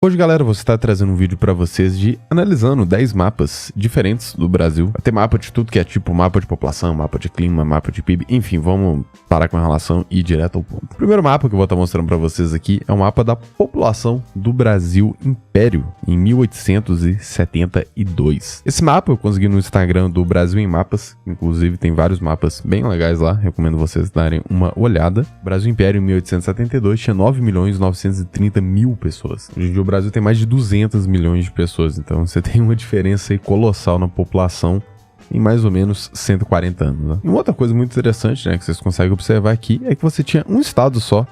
Hoje, galera, vou estar trazendo um vídeo para vocês de analisando 10 mapas diferentes do Brasil. Vai ter mapa de tudo que é tipo mapa de população, mapa de clima, mapa de PIB, enfim, vamos parar com a enrolação e ir direto ao ponto. O primeiro mapa que eu vou estar mostrando para vocês aqui é o mapa da população do Brasil Império, em 1872. Esse mapa eu consegui no Instagram do Brasil em Mapas, inclusive tem vários mapas bem legais lá, recomendo vocês darem uma olhada. O Brasil Império em 1872 tinha 9.930.000 pessoas. Hoje em dia o Brasil tem mais de 200 milhões de pessoas, então você tem uma diferença aí colossal na população em mais ou menos 140 anos. Né? E uma outra coisa muito interessante, né, que vocês conseguem observar aqui, é que você tinha um estado só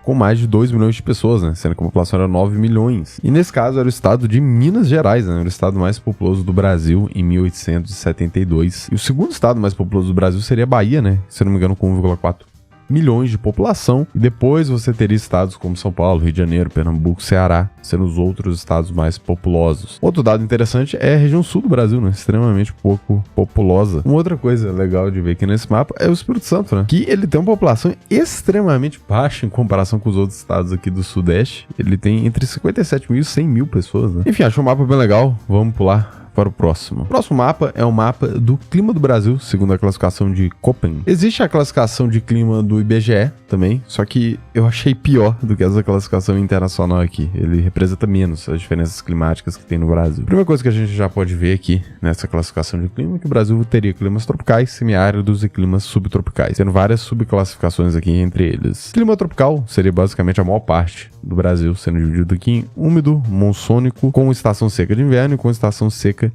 com mais de 2 milhões de pessoas, né, sendo que a população era 9 milhões. E nesse caso era o estado de Minas Gerais, né, era o estado mais populoso do Brasil em 1872. E o segundo estado mais populoso do Brasil seria a Bahia, né, se eu não me engano com 1,4 milhões de população, e depois você teria estados como São Paulo, Rio de Janeiro, Pernambuco, Ceará, sendo os outros estados mais populosos. Outro dado interessante é a região sul do Brasil, né? Extremamente pouco populosa. Uma outra coisa legal de ver aqui nesse mapa é o Espírito Santo, né? Que ele tem uma população extremamente baixa em comparação com os outros estados aqui do Sudeste. Ele tem entre 57 mil e 100 mil pessoas, né? Enfim, acho um mapa bem legal. Vamos pular para o próximo. O próximo mapa é o mapa do clima do Brasil, segundo a classificação de Köppen. Existe a classificação de clima do IBGE também, só que eu achei pior do que essa classificação internacional aqui. Ele representa menos as diferenças climáticas que tem no Brasil. A primeira coisa que a gente já pode ver aqui nessa classificação de clima é que o Brasil teria climas tropicais, semiáridos e climas subtropicais, tendo várias subclassificações aqui entre eles. Clima tropical seria basicamente a maior parte do Brasil, sendo dividido aqui em úmido, monsônico, com estação seca de inverno e com estação seca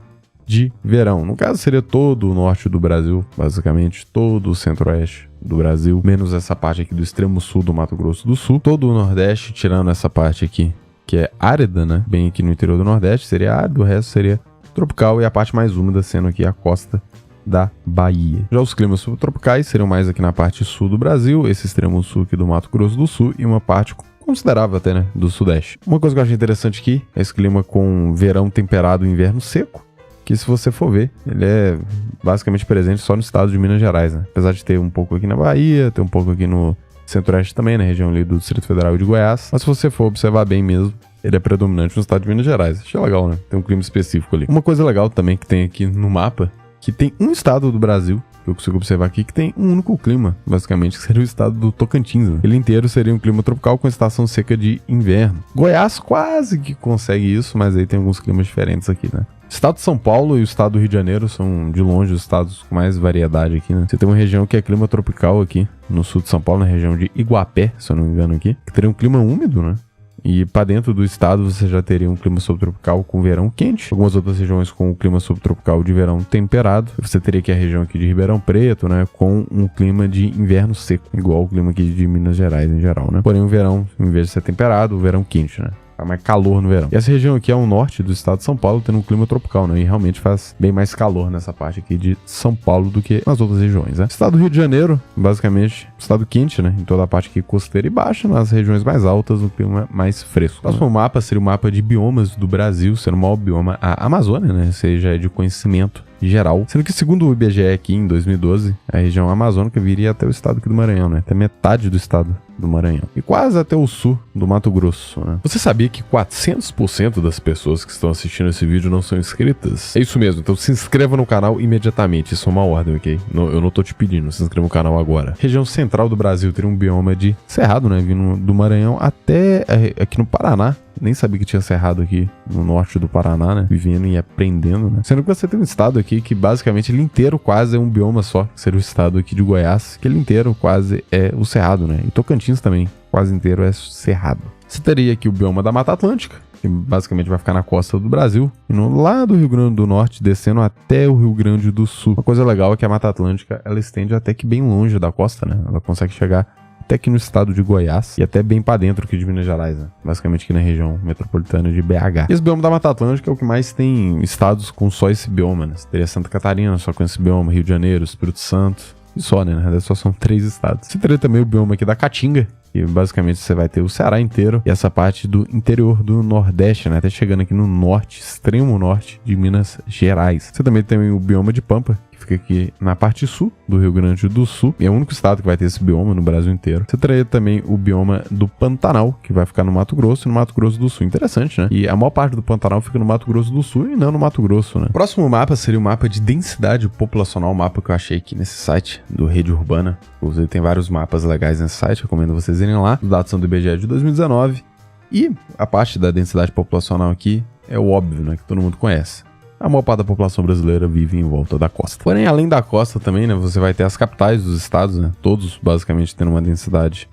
de verão. No caso, seria todo o norte do Brasil, basicamente todo o centro-oeste do Brasil, menos essa parte aqui do extremo sul do Mato Grosso do Sul. Todo o Nordeste, tirando essa parte aqui, que é árida, né? Bem aqui no interior do Nordeste, seria árido, o resto seria tropical, e a parte mais úmida sendo aqui a costa da Bahia. Já os climas subtropicais seriam mais aqui na parte sul do Brasil, esse extremo sul aqui do Mato Grosso do Sul, e uma parte considerável até, né, do Sudeste. Uma coisa que eu achei interessante aqui é esse clima com verão temperado e inverno seco, que se você for ver, ele é basicamente presente só no estado de Minas Gerais, né? Apesar de ter um pouco aqui na Bahia, ter um pouco aqui no centro-oeste também, na região ali do Distrito Federal e de Goiás. Mas se você for observar bem mesmo, ele é predominante no estado de Minas Gerais. Achei legal, né? Tem um clima específico ali. Uma coisa legal também que tem aqui no mapa, que tem um estado do Brasil, que eu consigo observar aqui, que tem um único clima, basicamente, que seria o estado do Tocantins. Né? Ele inteiro seria um clima tropical com estação seca de inverno. Goiás quase que consegue isso, mas aí tem alguns climas diferentes aqui, né? O estado de São Paulo e o estado do Rio de Janeiro são, de longe, os estados com mais variedade aqui, né? Você tem uma região que é clima tropical aqui, no sul de São Paulo, na região de Iguapé, se eu não me engano aqui, que teria um clima úmido, né? E para dentro do estado você já teria um clima subtropical com verão quente, algumas outras regiões com o clima subtropical de verão temperado. Você teria aqui a região aqui de Ribeirão Preto, né, com um clima de inverno seco, igual o clima aqui de Minas Gerais em geral, né? Porém o verão, em vez de ser temperado, o verão quente, né? Mais calor no verão. E essa região aqui é o norte do estado de São Paulo, tendo um clima tropical, né? E realmente faz bem mais calor nessa parte aqui de São Paulo do que nas outras regiões, né? O estado do Rio de Janeiro, basicamente, estado quente, né? Em toda a parte aqui costeira e baixa, nas regiões mais altas, o clima é mais fresco. O próximo mapa seria o mapa de biomas do Brasil, sendo o maior bioma a Amazônia, né? Seja é de conhecimento geral, sendo que segundo o IBGE aqui em 2012, a região amazônica viria até o estado aqui do Maranhão, né? Até metade do estado do Maranhão. E quase até o sul do Mato Grosso, né? Você sabia que 400% das pessoas que estão assistindo esse vídeo não são inscritas? É isso mesmo, então se inscreva no canal imediatamente, isso é uma ordem, ok? Eu não tô te pedindo, se inscreva no canal agora. Região central do Brasil teria um bioma de cerrado, né? Vindo do Maranhão até aqui no Paraná. Nem sabia que tinha cerrado aqui no norte do Paraná, né? Vivendo e aprendendo, né? Sendo que você tem um estado aqui que basicamente ele inteiro quase é um bioma só, que seria o estado aqui de Goiás, que ele inteiro quase é o cerrado, né? E Tocantins também, quase inteiro é cerrado. Você teria aqui o bioma da Mata Atlântica, que basicamente vai ficar na costa do Brasil, e lá do Rio Grande do Norte, descendo até o Rio Grande do Sul. Uma coisa legal é que a Mata Atlântica, ela estende até que bem longe da costa, né? Ela consegue chegar até aqui no estado de Goiás e até bem pra dentro aqui de Minas Gerais, né? Basicamente aqui na região metropolitana de BH. E esse bioma da Mata Atlântica é o que mais tem estados com só esse bioma, né? Você teria Santa Catarina só com esse bioma, Rio de Janeiro, Espírito Santo, e só, né? Na verdade só são 3 estados. Você teria também o bioma aqui da Caatinga, que basicamente você vai ter o Ceará inteiro e essa parte do interior do Nordeste, né? Até chegando aqui no norte, extremo norte de Minas Gerais. Você também tem o bioma de Pampa, que fica aqui na parte sul do Rio Grande do Sul. E é o único estado que vai ter esse bioma no Brasil inteiro. Você teria também o bioma do Pantanal, que vai ficar no Mato Grosso e no Mato Grosso do Sul. Interessante, né? E a maior parte do Pantanal fica no Mato Grosso do Sul e não no Mato Grosso, né? O próximo mapa seria o mapa de densidade populacional, o mapa que eu achei aqui nesse site do Rede Urbana. Inclusive tem vários mapas legais nesse site, recomendo vocês irem lá. Os dados são do IBGE de 2019. E a parte da densidade populacional aqui é o óbvio, né? Que todo mundo conhece. A maior parte da população brasileira vive em volta da costa. Porém, além da costa também, né? Você vai ter as capitais dos estados, né? Todos basicamente tendo uma densidade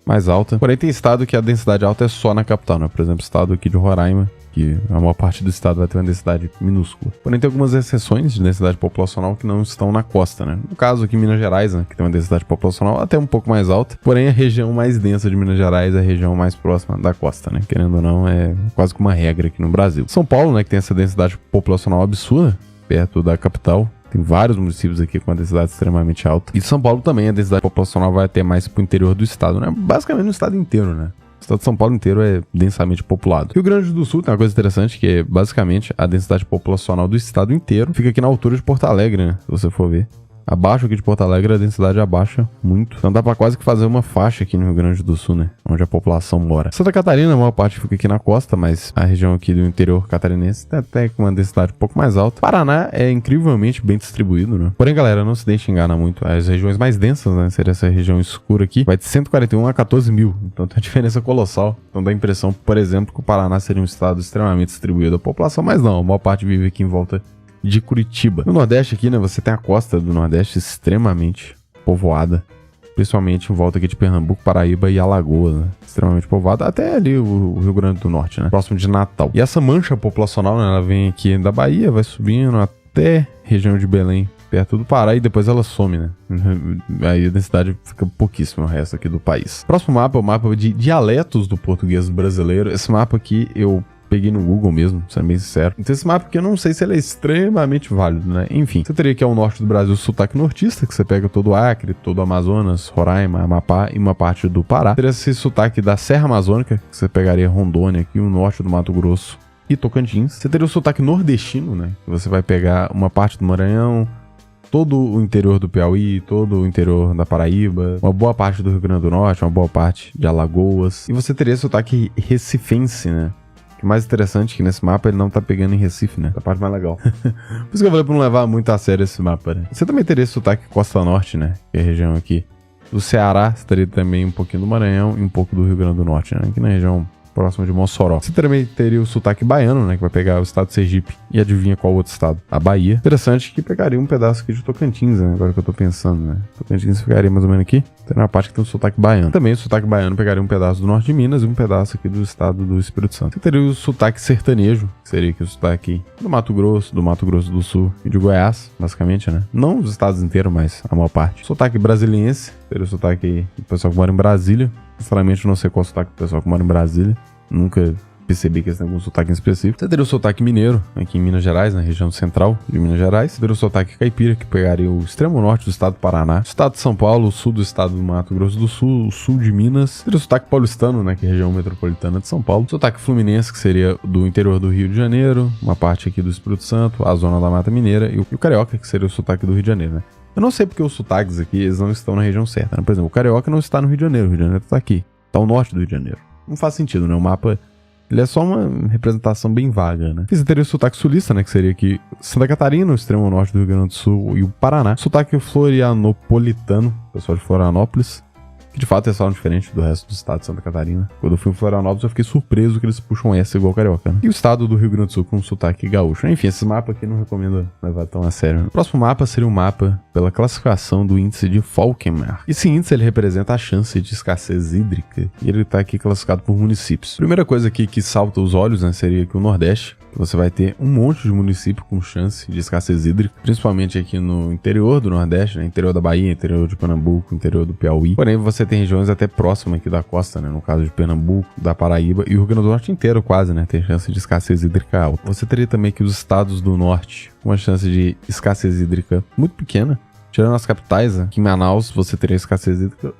mais alta. Porém, tem estado que a densidade alta é só na capital, né? Por exemplo, o estado aqui de Roraima, que a maior parte do estado vai ter uma densidade minúscula. Porém, tem algumas exceções de densidade populacional que não estão na costa, né? No caso aqui, Minas Gerais, né? Que tem uma densidade populacional até um pouco mais alta. Porém, a região mais densa de Minas Gerais é a região mais próxima da costa, né? Querendo ou não, é quase que uma regra aqui no Brasil. São Paulo, né? Que tem essa densidade populacional absurda, perto da capital. Tem vários municípios aqui com uma densidade extremamente alta. E São Paulo também, a densidade populacional vai até mais pro interior do estado, né? Basicamente no estado inteiro, né? O estado de São Paulo inteiro é densamente populado. Rio Grande do Sul tem uma coisa interessante, que é basicamente a densidade populacional do estado inteiro fica aqui na altura de Porto Alegre, né? Se você for ver. Abaixo aqui de Porto Alegre, a densidade abaixa muito. Então dá pra quase que fazer uma faixa aqui no Rio Grande do Sul, né? Onde a população mora. Santa Catarina, a maior parte fica aqui na costa, mas a região aqui do interior catarinense tem até uma densidade um pouco mais alta. Paraná é incrivelmente bem distribuído, né? Porém, galera, não se deixe enganar muito. As regiões mais densas, né? Seria essa região escura aqui. Vai de 141 a 14 mil. Então tem uma diferença colossal. Então dá a impressão, por exemplo, que o Paraná seria um estado extremamente distribuído a população, mas não. A maior parte vive aqui em volta de Curitiba. No Nordeste aqui, né, você tem a costa do Nordeste extremamente povoada, principalmente em volta aqui de Pernambuco, Paraíba e Alagoas, né? Extremamente povoada, até ali o Rio Grande do Norte, né, próximo de Natal. E essa mancha populacional, né, ela vem aqui da Bahia, vai subindo até região de Belém, perto do Pará, e depois ela some, né? Aí a densidade fica pouquíssimo o resto aqui do país. Próximo mapa é o mapa de dialetos do português brasileiro. Esse mapa aqui eu peguei no Google mesmo, sendo bem sincero. Então esse mapa aqui eu não sei se ele é extremamente válido, né? Enfim, você teria aqui ao norte do Brasil o sotaque nortista, que você pega todo o Acre, todo o Amazonas, Roraima, Amapá e uma parte do Pará. Teria esse sotaque da Serra Amazônica, que você pegaria Rondônia aqui, o norte do Mato Grosso e Tocantins. Você teria o sotaque nordestino, né? Que você vai pegar uma parte do Maranhão, todo o interior do Piauí, todo o interior da Paraíba, uma boa parte do Rio Grande do Norte, uma boa parte de Alagoas. E você teria sotaque recifense, né? O mais interessante é que nesse mapa ele não tá pegando em Recife, né? A parte mais legal. Por isso que eu falei pra não levar muito a sério esse mapa, né? Você também teria esse sotaque Costa Norte, né? Que é a região aqui do Ceará. Você teria também um pouquinho do Maranhão e um pouco do Rio Grande do Norte, né? Aqui na região próximo de Mossoró. Você também teria o sotaque baiano, né? Que vai pegar o estado de Sergipe. E adivinha qual outro estado? A Bahia. Interessante que pegaria um pedaço aqui de Tocantins, né? Agora que eu tô pensando, né? Tocantins ficaria mais ou menos aqui. Tem uma parte que tem o sotaque baiano. Também o sotaque baiano pegaria um pedaço do norte de Minas e um pedaço aqui do estado do Espírito Santo. Você teria o sotaque sertanejo, que seria aqui o sotaque do Mato Grosso do Sul e de Goiás, basicamente, né? Não os estados inteiros, mas a maior parte. Sotaque brasiliense, teria o sotaque do pessoal que mora em Brasília. Sinceramente, eu não sei qual é o sotaque do pessoal que mora em Brasília. Nunca percebi que eles têm algum sotaque em específico. Você teria o sotaque mineiro, aqui em Minas Gerais, na região central de Minas Gerais. Você teria o sotaque caipira, que pegaria o extremo norte do estado do Paraná, o estado de São Paulo, o sul do estado do Mato Grosso do Sul, o sul de Minas. Você teria o sotaque paulistano, né, que é a região metropolitana de São Paulo. O sotaque fluminense, que seria do interior do Rio de Janeiro, uma parte aqui do Espírito Santo, a zona da Mata Mineira, e o carioca, que seria o sotaque do Rio de Janeiro, né? Eu não sei porque os sotaques aqui, eles não estão na região certa, né? Por exemplo, o carioca não está no Rio de Janeiro, o Rio de Janeiro está aqui, está ao norte do Rio de Janeiro. Não faz sentido, né? O mapa, ele é só uma representação bem vaga, né? Você teria o sotaque sulista, né? Que seria aqui Santa Catarina, o extremo norte do Rio Grande do Sul e o Paraná. Sotaque florianopolitano, pessoal de Florianópolis, que de fato é só diferente do resto do estado de Santa Catarina. Quando eu fui em Florianópolis, eu fiquei surpreso que eles puxam S igual carioca, né? E o estado do Rio Grande do Sul com sotaque gaúcho. Enfim, esse mapa aqui não recomendo levar tão a sério, né? O próximo mapa seria um mapa pela classificação do índice de Falkenberg. Esse índice, ele representa a chance de escassez hídrica e ele tá aqui classificado por municípios. Primeira coisa aqui que salta os olhos, né, seria que o Nordeste, que você vai ter um monte de município com chance de escassez hídrica, principalmente aqui no interior do Nordeste, né, interior da Bahia, interior de Pernambuco, interior do Piauí. Porém, você tem regiões até próximas aqui da costa, né, no caso de Pernambuco, da Paraíba e o Rio Grande do Norte inteiro quase, né, tem chance de escassez hídrica alta. Você teria também aqui os estados do Norte, uma chance de escassez hídrica muito pequena. Tirando as capitais, aqui em Manaus você teria escassez hídrica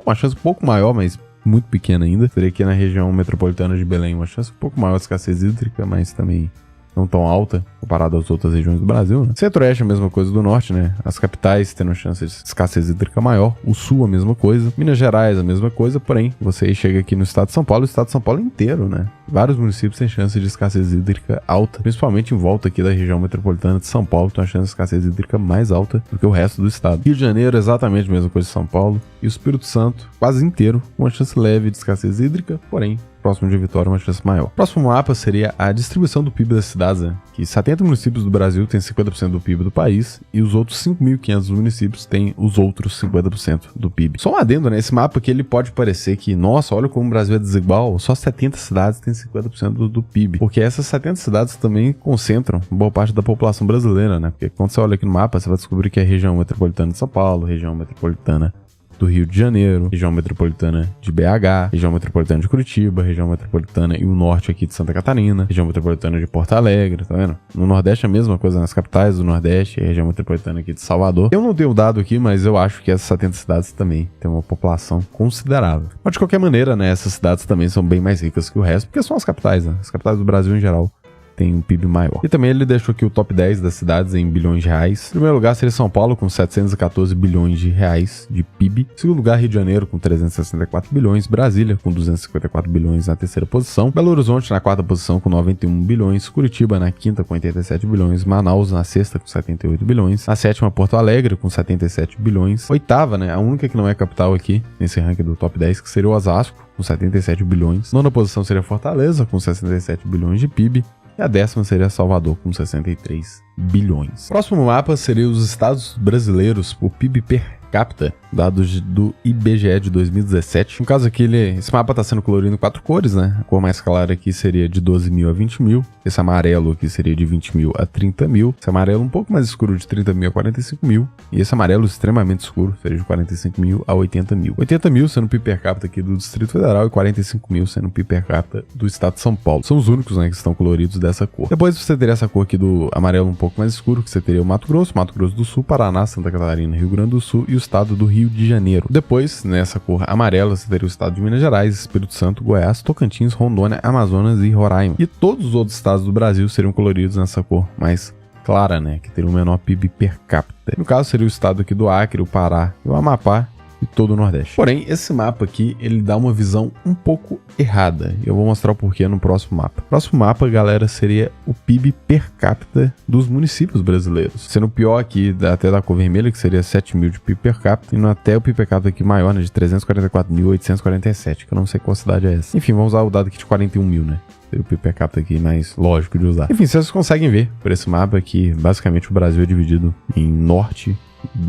uma chance um pouco maior, mas muito pequena ainda. Teria aqui na região metropolitana de Belém uma chance um pouco maior de escassez hídrica, mas também não tão alta comparado às outras regiões do Brasil, né? Centro-Oeste é a mesma coisa do Norte, né? As capitais tendo chance de escassez hídrica maior, o Sul a mesma coisa, Minas Gerais a mesma coisa, porém, você chega aqui no estado de São Paulo, o estado de São Paulo inteiro, né? Vários municípios têm chance de escassez hídrica alta, principalmente em volta aqui da região metropolitana de São Paulo, tem uma chance de escassez hídrica mais alta do que o resto do estado. Rio de Janeiro é exatamente a mesma coisa de São Paulo, e o Espírito Santo quase inteiro, com uma chance leve de escassez hídrica, porém, próximo de Vitória, uma chance maior. Próximo mapa seria a distribuição do PIB das cidades, né? Que 70 municípios do Brasil têm 50% do PIB do país e os outros 5.500 municípios têm os outros 50% do PIB. Só um adendo, né? Esse mapa aqui ele pode parecer que, nossa, olha como o Brasil é desigual, só 70 cidades têm 50% do PIB. Porque essas 70 cidades também concentram boa parte da população brasileira, né? Porque quando você olha aqui no mapa, você vai descobrir que é a região metropolitana de São Paulo, região metropolitana do Rio de Janeiro, região metropolitana de BH, região metropolitana de Curitiba, região metropolitana e o norte aqui de Santa Catarina, região metropolitana de Porto Alegre, tá vendo? No Nordeste é a mesma coisa, nas capitais do Nordeste, a região metropolitana aqui de Salvador. Eu não tenho dado aqui, mas eu acho que essas 70 cidades também têm uma população considerável. Mas de qualquer maneira, né, essas cidades também são bem mais ricas que o resto, porque são as capitais, né? As capitais do Brasil em geral tem um PIB maior. E também ele deixou aqui o top 10 das cidades em bilhões de reais. Em primeiro lugar seria São Paulo, com 714 bilhões de reais de PIB. Em segundo lugar, Rio de Janeiro, com 364 bilhões. Brasília, com 254 bilhões na terceira posição. Belo Horizonte, na quarta posição, com 91 bilhões. Curitiba, na quinta, com 87 bilhões. Manaus, na sexta, com 78 bilhões. Na sétima, Porto Alegre, com 77 bilhões. Oitava, né, a única que não é capital aqui, nesse ranking do top 10, que seria o Osasco, com 77 bilhões. Nona posição seria Fortaleza, com 67 bilhões de PIB. E a décima seria Salvador, com 63 bilhões. Próximo mapa seria os estados brasileiros por PIB per capita, dados do IBGE de 2017. No caso aqui, esse mapa está sendo colorido em 4 cores, né? A cor mais clara aqui seria de 12 mil a 20 mil. Esse amarelo aqui seria de 20 mil a 30 mil. Esse amarelo um pouco mais escuro de 30 mil a 45 mil. E esse amarelo extremamente escuro seria de 45 mil a 80 mil. 80 mil sendo o PIB per capita aqui do Distrito Federal e 45 mil sendo o PIB per capita do estado de São Paulo. São os únicos, né, que estão coloridos dessa cor. Depois você teria essa cor aqui do amarelo um pouco mais escuro, que você teria o Mato Grosso do Sul, Paraná, Santa Catarina, Rio Grande do Sul e o estado do Rio de Janeiro. Depois, nessa cor amarela, você teria o estado de Minas Gerais, Espírito Santo, Goiás, Tocantins, Rondônia, Amazonas e Roraima. E todos os outros estados do Brasil seriam coloridos nessa cor mais clara, né, que teria o menor PIB per capita. No caso, seria o estado aqui do Acre, o Pará e o Amapá, e todo o Nordeste. Porém, esse mapa aqui, ele dá uma visão um pouco errada. E eu vou mostrar o porquê no próximo mapa. O próximo mapa, galera, seria o PIB per capita dos municípios brasileiros. Sendo o pior aqui, até da cor vermelha, que seria 7 mil de PIB per capita, indo até o PIB per capita aqui maior, né, de 344.847, que eu não sei qual cidade é essa. Enfim, vamos usar o dado aqui de 41 mil, né? Seria o PIB per capita aqui mais lógico de usar. Enfim, vocês conseguem ver por esse mapa que, basicamente, o Brasil é dividido em norte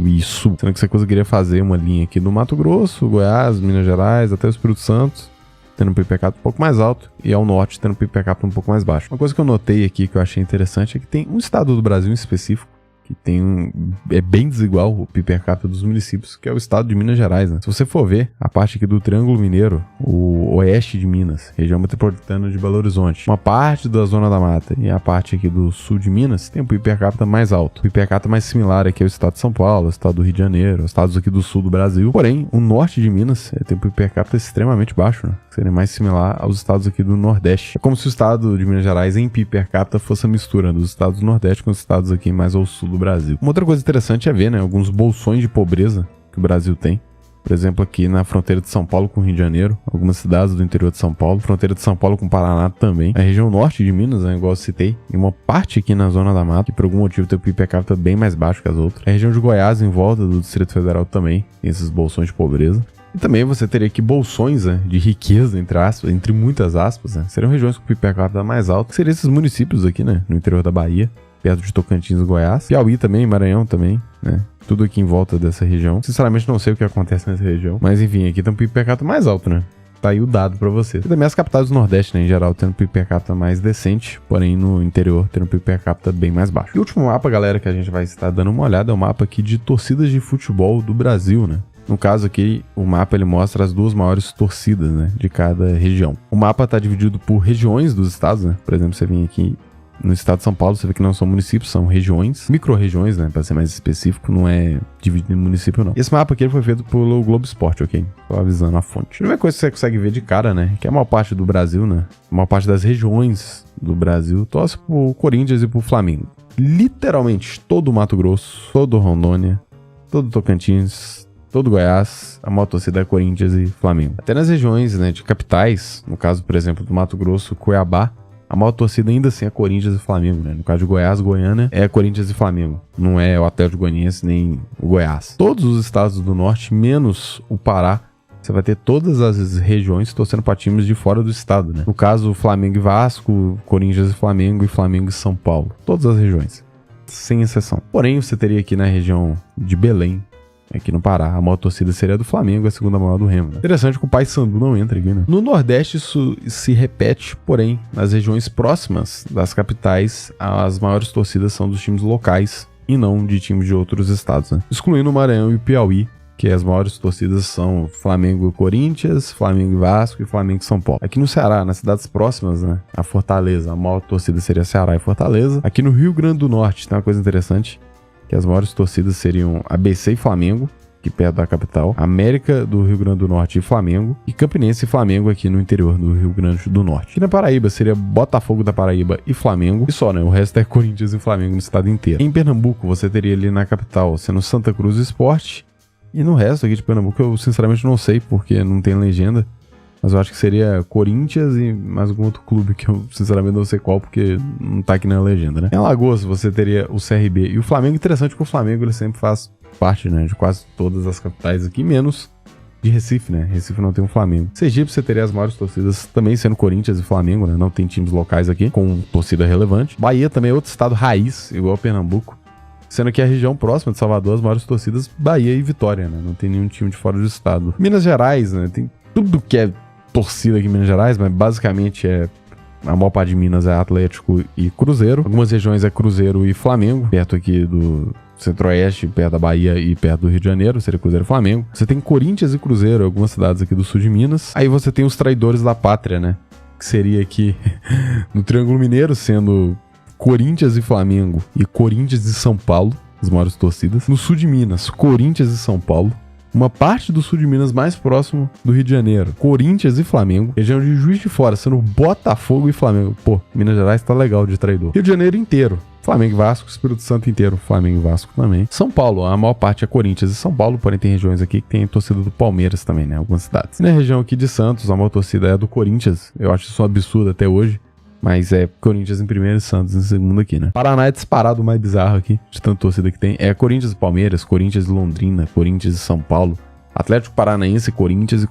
e sul, sendo que você conseguiria fazer uma linha aqui do Mato Grosso, Goiás, Minas Gerais, até o Espírito Santo, tendo um PIB per capita um pouco mais alto, e ao norte tendo um PIB per capita um pouco mais baixo. Uma coisa que eu notei aqui que eu achei interessante é que tem um estado do Brasil em específico que tem é bem desigual o PIB per capita dos municípios, que é o estado de Minas Gerais, né? Se você for ver a parte aqui do Triângulo Mineiro, o oeste de Minas, região metropolitana de Belo Horizonte, uma parte da Zona da Mata e a parte aqui do sul de Minas tem um PIB per capita mais alto. O PIB per capita mais similar aqui é o estado de São Paulo, o estado do Rio de Janeiro, os estados aqui do sul do Brasil. Porém, o norte de Minas tem um PIB per capita extremamente baixo, né? Que seria mais similar aos estados aqui do Nordeste. É como se o estado de Minas Gerais em PIB per capita fosse a mistura dos estados do Nordeste com os estados aqui mais ao sul do Brasil. Uma outra coisa interessante é ver, né, alguns bolsões de pobreza que o Brasil tem. Por exemplo, aqui na fronteira de São Paulo com o Rio de Janeiro, algumas cidades do interior de São Paulo, fronteira de São Paulo com o Paraná também, a região norte de Minas, né, igual eu citei, e uma parte aqui na Zona da Mata, que por algum motivo tem o PIB per capita bem mais baixo que as outras. A região de Goiás, em volta do Distrito Federal também, tem esses bolsões de pobreza. E também você teria aqui bolsões, né, de riqueza, entre aspas, entre muitas aspas, né, seriam regiões com o PIB per capita mais alto, que seriam esses municípios aqui, né, no interior da Bahia, perto de Tocantins e Goiás, Piauí também, Maranhão também, né? Tudo aqui em volta dessa região. Sinceramente não sei o que acontece nessa região, mas enfim, aqui tem um PIB per capita mais alto, né? Tá aí o dado pra vocês. E também as capitais do Nordeste, né, em geral, tendo um PIB per capita mais decente, porém no interior tendo um PIB per capita bem mais baixo. E o último mapa, galera, que a gente vai estar dando uma olhada é o mapa aqui de torcidas de futebol do Brasil, né? No caso aqui, o mapa ele mostra as duas maiores torcidas, né, de cada região. O mapa tá dividido por regiões dos estados, né? Por exemplo, você vem aqui No estado de São Paulo, você vê que não são municípios, são regiões, micro-regiões, né, pra ser mais específico, não é dividido em município, não. Esse mapa aqui ele foi feito pelo Globo Esporte, ok? Tô avisando a fonte. A primeira coisa que você consegue ver de cara, né, que a maior parte do Brasil, né, a maior parte das regiões do Brasil torce pro Corinthians e pro Flamengo. Literalmente todo o Mato Grosso, todo o Rondônia, todo o Tocantins, todo o Goiás, a maior torcida é Corinthians e Flamengo. Até nas regiões, né, de capitais, no caso, por exemplo, do Mato Grosso, Cuiabá, a maior torcida ainda assim é Corinthians e Flamengo, né? No caso de Goiás, Goiânia, é Corinthians e Flamengo. Não é o Atlético Goianiense nem o Goiás. Todos os estados do norte, menos o Pará, você vai ter todas as regiões torcendo para times de fora do estado, né? No caso, Flamengo e Vasco, Corinthians e Flamengo e São Paulo. Todas as regiões, sem exceção. Porém, você teria aqui na região de Belém, aqui no Pará, a maior torcida seria a do Flamengo, a segunda maior do Remo. Né? Interessante que o Paysandu não entra aqui, né? No Nordeste isso se repete, porém, nas regiões próximas das capitais, as maiores torcidas são dos times locais e não de times de outros estados, né? Excluindo o Maranhão e o Piauí, que as maiores torcidas são Flamengo e Corinthians, Flamengo e Vasco e Flamengo e São Paulo. Aqui no Ceará, nas cidades próximas, né, a Fortaleza, a maior torcida seria Ceará e Fortaleza. Aqui no Rio Grande do Norte tem uma coisa interessante, que as maiores torcidas seriam ABC e Flamengo, aqui perto da capital, América do Rio Grande do Norte e Flamengo, e Campinense e Flamengo aqui no interior do Rio Grande do Norte. Aqui na Paraíba seria Botafogo da Paraíba e Flamengo, e só, né? O resto é Corinthians e Flamengo no estado inteiro. Em Pernambuco, você teria ali na capital sendo Santa Cruz Esporte, e no resto aqui de Pernambuco eu sinceramente não sei, porque não tem legenda, mas eu acho que seria Corinthians e mais algum outro clube que eu sinceramente não sei qual, porque não tá aqui na legenda, né? Em Alagoas você teria o CRB e o Flamengo. Interessante que o Flamengo ele sempre faz parte, né, de quase todas as capitais aqui, menos de Recife, né? Recife não tem um Flamengo. Sergipe você teria as maiores torcidas também sendo Corinthians e Flamengo, né? Não tem times locais aqui com torcida relevante. Bahia também é outro estado raiz, igual a Pernambuco. Sendo que a região próxima de Salvador, as maiores torcidas, Bahia e Vitória, né? Não tem nenhum time de fora do estado. Minas Gerais, né? Tem tudo que é torcida aqui em Minas Gerais, mas basicamente a maior parte de Minas é Atlético e Cruzeiro. Algumas regiões é Cruzeiro e Flamengo, perto aqui do Centro-Oeste, perto da Bahia e perto do Rio de Janeiro, seria Cruzeiro e Flamengo. Você tem Corinthians e Cruzeiro, algumas cidades aqui do sul de Minas. Aí você tem os traidores da pátria, né? Que seria aqui no Triângulo Mineiro, sendo Corinthians e Flamengo e Corinthians e São Paulo, as maiores torcidas. No sul de Minas, Corinthians e São Paulo. Uma parte do sul de Minas mais próximo do Rio de Janeiro, Corinthians e Flamengo. Região de Juiz de Fora, sendo Botafogo e Flamengo. Pô, Minas Gerais tá legal de traidor. Rio de Janeiro inteiro, Flamengo e Vasco. Espírito Santo inteiro, Flamengo e Vasco também. São Paulo, a maior parte é Corinthians e São Paulo, porém tem regiões aqui que tem torcida do Palmeiras também, né? Algumas cidades. E na região aqui de Santos, a maior torcida é a do Corinthians. Eu acho isso um absurdo até hoje. Mas é Corinthians em primeiro e Santos em segundo aqui, né? Paraná é disparado o mais bizarro aqui, de tanta torcida que tem. É Corinthians e Palmeiras, Corinthians e Londrina, Corinthians e São Paulo, Atlético Paranaense, Corinthians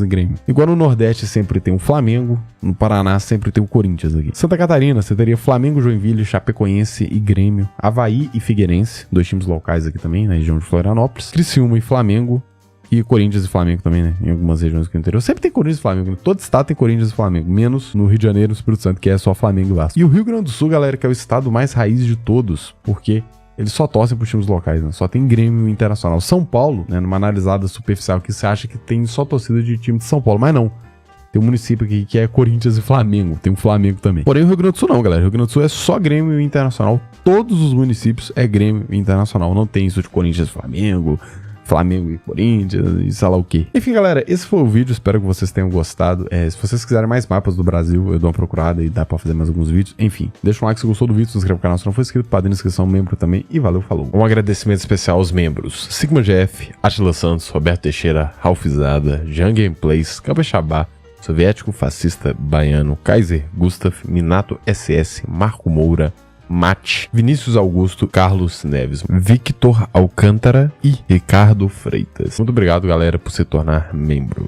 e Grêmio. Igual no Nordeste sempre tem o Flamengo, no Paraná sempre tem o Corinthians aqui. Santa Catarina, você teria Flamengo, Joinville, Chapecoense e Grêmio. Avaí e Figueirense, dois times locais aqui também, na região de Florianópolis. Criciúma e Flamengo. E Corinthians e Flamengo também, né? Em algumas regiões aqui no interior. Sempre tem Corinthians e Flamengo. Né? Todo estado tem Corinthians e Flamengo. Menos no Rio de Janeiro e no Espírito Santo, que é só Flamengo e Vasco. E o Rio Grande do Sul, galera, que é o estado mais raiz de todos. Porque eles só torcem pros times locais, né? Só tem Grêmio Internacional. São Paulo, né? Numa analisada superficial, que você acha que tem só torcida de time de São Paulo. Mas não. Tem um município aqui que é Corinthians e Flamengo. Tem um Flamengo também. Porém, o Rio Grande do Sul não, galera. O Rio Grande do Sul é só Grêmio Internacional. Todos os municípios é Grêmio Internacional. Não tem isso de Corinthians e Flamengo, Flamengo e Corinthians e sei lá o que. Enfim, galera, esse foi o vídeo. Espero que vocês tenham gostado. Se vocês quiserem mais mapas do Brasil, eu dou uma procurada e dá pra fazer mais alguns vídeos. Enfim, deixa um like se gostou do vídeo, se inscreve no canal se não for inscrito, padrinho na inscrição, membro também. E valeu, falou. Um agradecimento especial aos membros Sigma GF, Atila Santos, Roberto Teixeira, Ralfizada, Jean Gameplays, Capixabá, Soviético Fascista Baiano, Kaiser Gustav, Minato SS, Marco Moura, Mate, Vinícius Augusto, Carlos Neves, Victor Alcântara e Ricardo Freitas. Muito obrigado, galera, por se tornar membro.